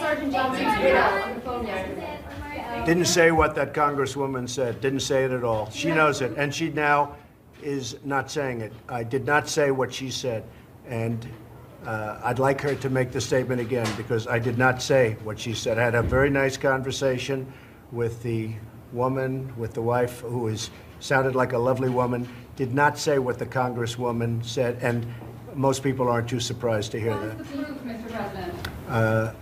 Sergeant James on the phone yesterday. Didn't say what that congresswoman said. Didn't say it at all. She knows it, and she now is not saying it. I did not say what she said, and I'd like her to make the statement again, because I did not say what she said. I had a very nice conversation with the woman, with the wife, who sounded like a lovely woman. Did not say what the congresswoman said, and most people aren't too surprised to hear that. What is the proof, Mr. President?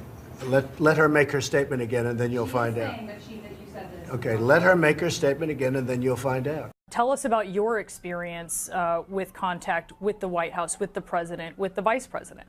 Let her make her statement again, and then you'll find out. That you said this. Okay, let her make her statement again, and then you'll find out. Tell us about your experience with contact with the White House, with the president, with the vice president.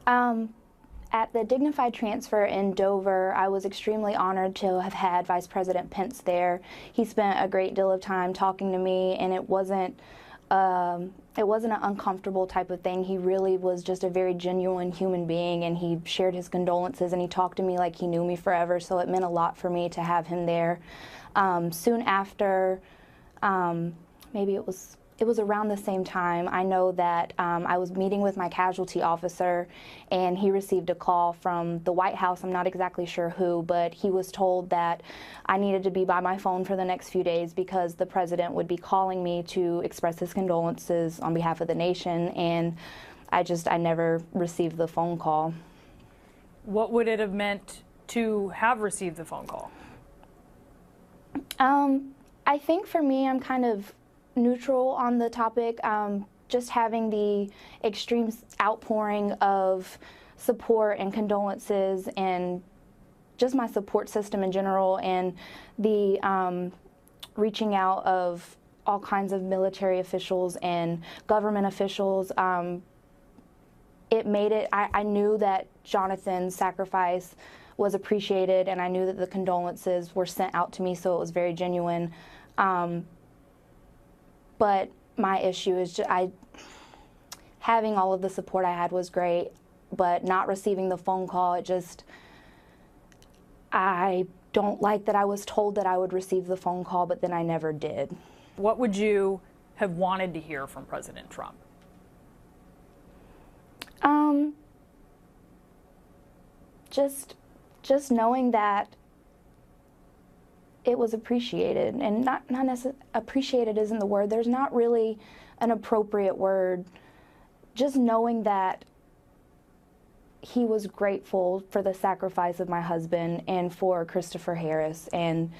At the dignified transfer in Dover, I was extremely honored to have had Vice President Pence there. He spent a great deal of time talking to me, and it wasn't an uncomfortable type of thing. He really was just a very genuine human being, and he shared his condolences, and he talked to me like he knew me forever, so it meant a lot for me to have him there. Soon after, maybe it was around the same time, I know that I was meeting with my casualty officer, and he received a call from the White House. I'm not exactly sure who, but he was told that I needed to be by my phone for the next few days because the president would be calling me to express his condolences on behalf of the nation, and I never received the phone call. What would it have meant to have received the phone call? I think for me, I'm kind of neutral on the topic. Just having the extreme outpouring of support and condolences, and just my support system in general, and the reaching out of all kinds of military officials and government officials, it made it, I knew that Jonathan's sacrifice was appreciated, and I knew that the condolences were sent out to me, so it was very genuine. But my issue is having all of the support I had was great, but not receiving the phone call, I don't like that I was told that I would receive the phone call, but then I never did. What would you have wanted to hear from President Trump? Just knowing that it was appreciated, and not necessarily appreciated isn't the word. There's not really an appropriate word. Just knowing that he was grateful for the sacrifice of my husband and for Christopher Harris, and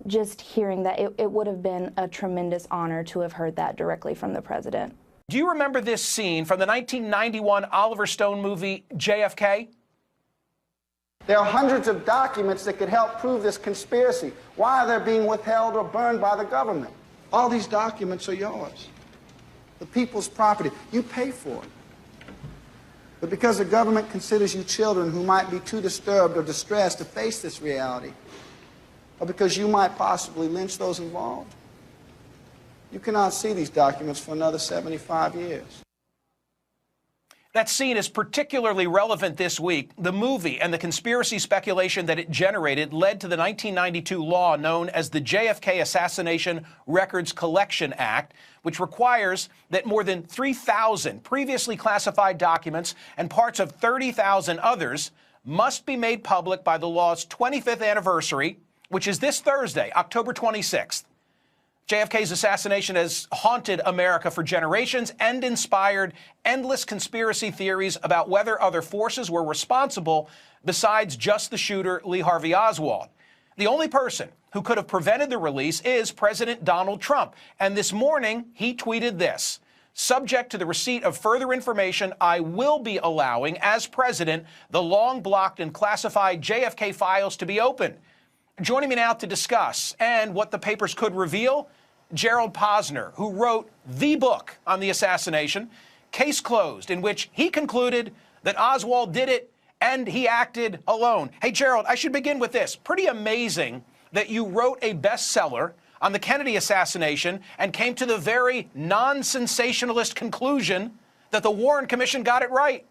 just hearing that it would have been a tremendous honor to have heard that directly from the president. Do you remember this scene from the 1991 Oliver Stone movie JFK? There are hundreds of documents that could help prove this conspiracy. Why they're being withheld or burned by the government. All these documents are yours. The people's property. You pay for it. But because the government considers you children who might be too disturbed or distressed to face this reality, or because you might possibly lynch those involved, you cannot see these documents for another 75 years. That scene is particularly relevant this week. The movie and the conspiracy speculation that it generated led to the 1992 law known as the JFK Assassination Records Collection Act, which requires that more than 3,000 previously classified documents and parts of 30,000 others must be made public by the law's 25th anniversary, which is this Thursday, October 26th. JFK's assassination has haunted America for generations and inspired endless conspiracy theories about whether other forces were responsible besides just the shooter, Lee Harvey Oswald. The only person who could have prevented the release is President Donald Trump. And this morning, he tweeted this: "Subject to the receipt of further information, I will be allowing, as president, the long-blocked and classified JFK files to be opened." Joining me now to discuss and what the papers could reveal, Gerald Posner, who wrote the book on the assassination, Case Closed, in which he concluded that Oswald did it and he acted alone. Hey, Gerald, I should begin with this. Pretty amazing that you wrote a bestseller on the Kennedy assassination and came to the very non-sensationalist conclusion that the Warren Commission got it right.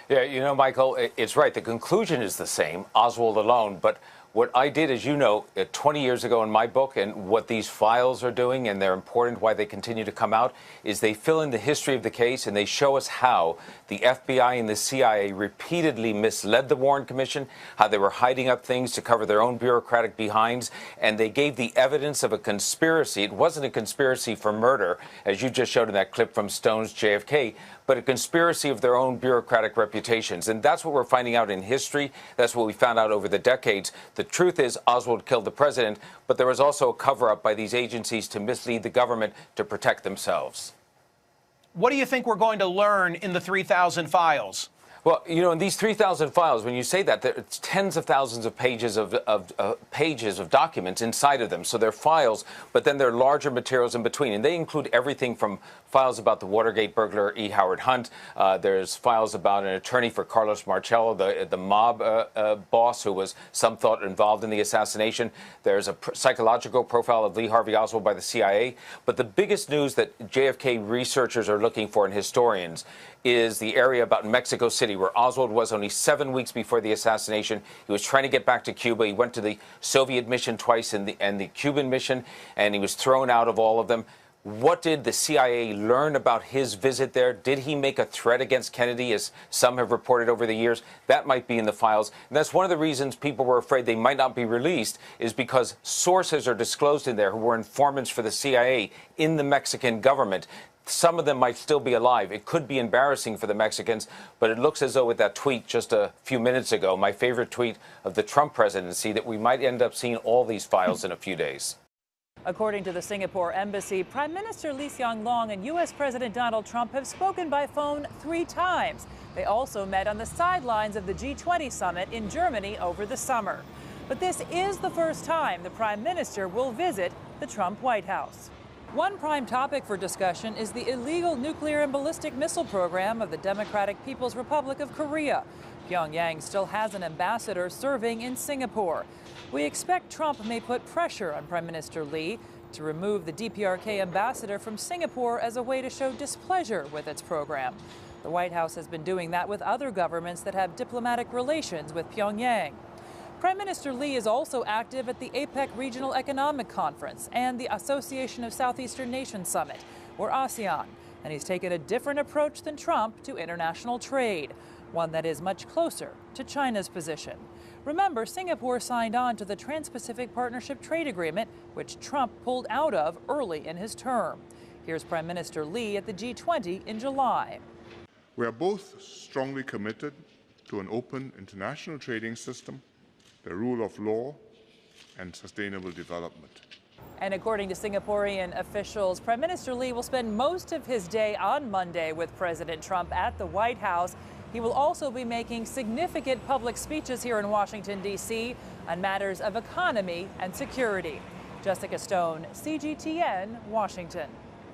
Yeah, you know, Michael, it's right. The conclusion is the same, Oswald alone. But What I did, as you know, 20 years ago in my book, and what these files are doing, and they're important, why they continue to come out, is they fill in the history of the case and they show us how the FBI and the CIA repeatedly misled the Warren Commission, how they were hiding up things to cover their own bureaucratic behinds, and they gave the evidence of a conspiracy. It wasn't a conspiracy for murder, as you just showed in that clip from Stone's JFK, but a conspiracy of their own bureaucratic reputations. And that's what we're finding out in history. That's what we found out over the decades. The truth is Oswald killed the president, but there was also a cover-up by these agencies to mislead the government to protect themselves. What do you think we're going to learn in the 3,000 files? Well, you know, in these 3,000 files, when you say that, it's tens of thousands of pages of documents inside of them. So they're files, but then there are larger materials in between. And they include everything from files about the Watergate burglar E. Howard Hunt. There's files about an attorney for Carlos Marcello, the mob boss who was, some thought, involved in the assassination. There's a psychological profile of Lee Harvey Oswald by the CIA. But the biggest news that JFK researchers are looking for, and historians, is the area about Mexico City, where Oswald was only 7 weeks before the assassination. He was trying to get back to Cuba. He went to the Soviet mission twice and the Cuban mission, and he was thrown out of all of them. What did the CIA learn about his visit there? Did he make a threat against Kennedy, as some have reported over the years? That might be in the files. And that's one of the reasons people were afraid they might not be released, is because sources are disclosed in there who were informants for the CIA in the Mexican government. Some of them might still be alive. It could be embarrassing for the Mexicans, but it looks as though with that tweet just a few minutes ago, my favorite tweet of the Trump presidency, that we might end up seeing all these files in a few days. According to the Singapore embassy, Prime Minister Lee Hsien Loong and U.S. President Donald Trump have spoken by phone 3 times. They also met on the sidelines of the G20 summit in Germany over the summer. But this is the first time the Prime Minister will visit the Trump White House. One prime topic for discussion is the illegal nuclear and ballistic missile program of the Democratic People's Republic of Korea. Pyongyang still has an ambassador serving in Singapore. We expect Trump may put pressure on Prime Minister Lee to remove the DPRK ambassador from Singapore as a way to show displeasure with its program. The White House has been doing that with other governments that have diplomatic relations with Pyongyang. Prime Minister Lee is also active at the APEC Regional Economic Conference and the Association of Southeastern Nations Summit, or ASEAN, and he's taken a different approach than Trump to international trade, one that is much closer to China's position. Remember, Singapore signed on to the Trans-Pacific Partnership Trade Agreement, which Trump pulled out of early in his term. Here's Prime Minister Lee at the G20 in July. We are both strongly committed to an open international trading system, the rule of law, and sustainable development. And according to Singaporean officials, Prime Minister Lee will spend most of his day on Monday with President Trump at the White House. He will also be making significant public speeches here in Washington, D.C. on matters of economy and security. Jessica Stone, CGTN, Washington.